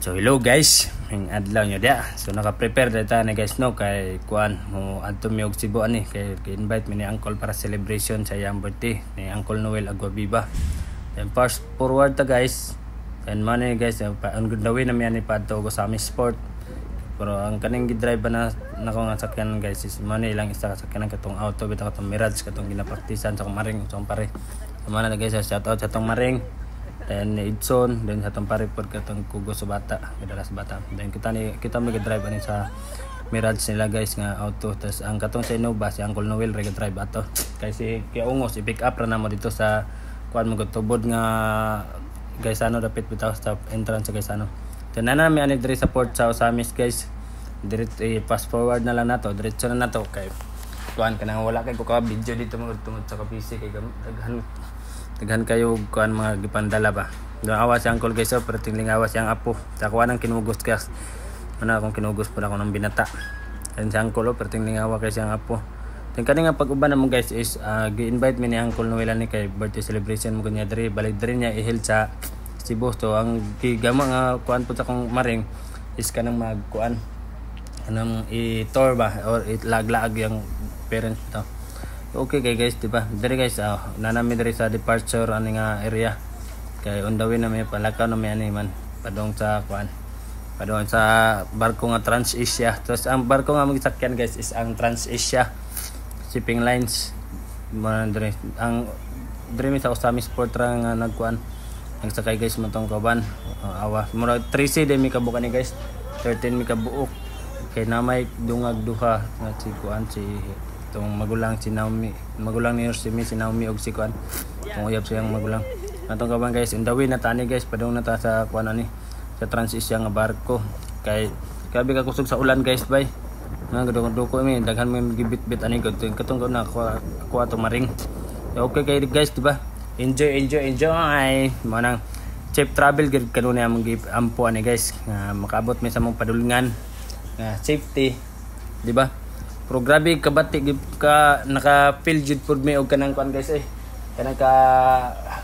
So hello guys, ang adlaw nyo dia. So naka-prepare data na guys no kay kuan mo adto mi og Cebu ani kay invite mi ni uncle para celebration sa iyang birthday ni Uncle Noel Aguaviva. Then fast forward ta guys. And money guys, ang gundawin na mi ani padto sa aming sport. Pero ang kaning gidrive na nako nga sakyan guys is money lang isa ka sakyan katong auto bitaw katong Mirage katong ginapraktisan sa Maring sa pare. Mana na guys, shout out sa tong Maring. Then Edson, then sa tong pare pod katong Kugo sa bata, kadalas bata. Then kita mag-drive ani sa Mirage nila guys nga auto. Tas ang katong sa Innova si Uncle Noel drive ato. Kay si Ungos i-pick up ra namo dito sa kuan mo tubod nga Gaisano dapit bitaw sa entrance sa Gaisano. Then na mi ani diri sa Port sa Osamis guys. Direct fast forward na lang nato, diretso na nato kay kuan kanang wala kay ko ka video dito mo tungod sa PC kay daghan kayo kuan mga gipandala ba. Do awas si Uncle guys, pero tingling awas yang apo. Sa kuan ang kinugos ka. Ano akong kinugos pala ko ng binata. And si Uncle pero tingling awa kay siyang apo. Then kani nga pag-uban namo guys is gi-invite mi ni Uncle Noel ni kay birthday celebration mo kanya diri, balik diri niya ihil sa Cebu. So ang gigama nga kuan pud sa kong Maring is kanang magkuan anong i-tour ba or itlag-lag yung parents to. Okay kay guys, diba? Diri guys, nanami diri sa departure ani nga area. Kay on the way na may palakaw na may ani man padong sa kuan. Padong sa barko nga Trans-Asia. Tapos ang barko nga magsakyan guys is ang Trans-Asia shipping lines. Man diri ang diri sa Osamis Port ra nga nagkuan. Nagsakay guys mo tong kauban. Awa, mura 13 day mi kabuka ni guys. 13 mi kabuok. Kay namay dungag duha nga si kuan si itong magulang si Naomi, magulang ni Yorsimi si Naomi og si kuan kung uyab siyang magulang atong kaban guys. In the way na tani guys padung na ta sa kuan ani sa Trans-Asia nga barko kay grabe ka kusog sa ulan guys bay nga duko mi daghan mi gibit-bit ani gud katong na kuha to Maring. Okay kay guys diba, enjoy manang safe travel gid kanuna among ampo ani guys nga makaabot mi sa mong padulngan nga safety diba. Pero grabe kabati ka naka-feel jud pud mi og kanang kuan guys kanang ka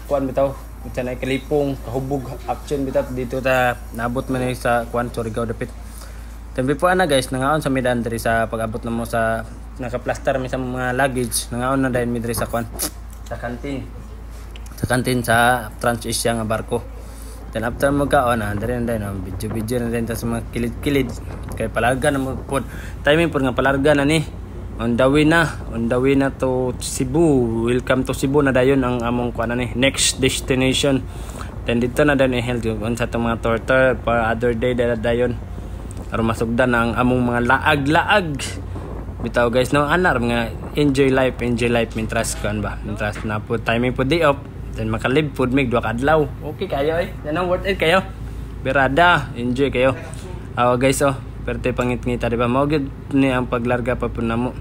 kuan bitaw kanang kalipong kahubog action bitaw dito ta naabot man sa kuan Surigao dapit. Then before na guys nangaon sa Medan diri sa pag-abot namo sa naka-plaster mi sa mga luggage nangaon na dayon mi diri sa kuan sa kantin sa Trans-Asia nga barko. Then after magkaon diri na din video na din ta sa mga kilid-kilid kay palarga na mo pod timing pod nga palarga na ni on the way na to Cebu. Welcome to Cebu na dayon ang among kuan ni next destination. Then dito na din i-held on sa tong mga tour para other day dayon aron masugdan ang among mga laag bitaw guys no anar nga enjoy life mintras kuan ba mintras na po timing po day off. Then makalib food mig duha ka adlaw. Okay kayo Yan worth it kayo. Berada, enjoy kayo. Guys perte pangit-ngita di ba? Mao gid ni ang paglarga pa pud namo.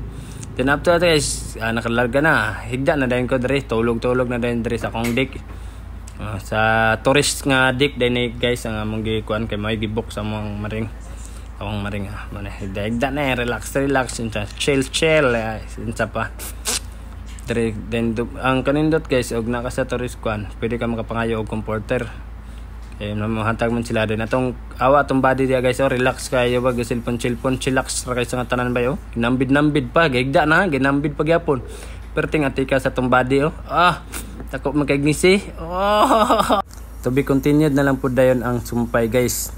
Then after that guys, nakalarga na. Higda na dayon ko diri, tulog na dayon diri sa akong deck. Sa tourist nga deck dinhi guys ang among gikuan kay may gibok sa among Maring. Akong Maring mana higda na relax insa chill insa pa. Then ang kanindot guys og naka sa tourist kuan pwede ka makapangayo og comforter kay mahatag man sila din atong body dia guys relax kayo wag cellphone chillax ra kay sa tanan ba ginambid pa gigda na ginambid pa gyapon perting atika sa tong body tako magkagnisi to be continued na lang pud dayon ang sumpay guys.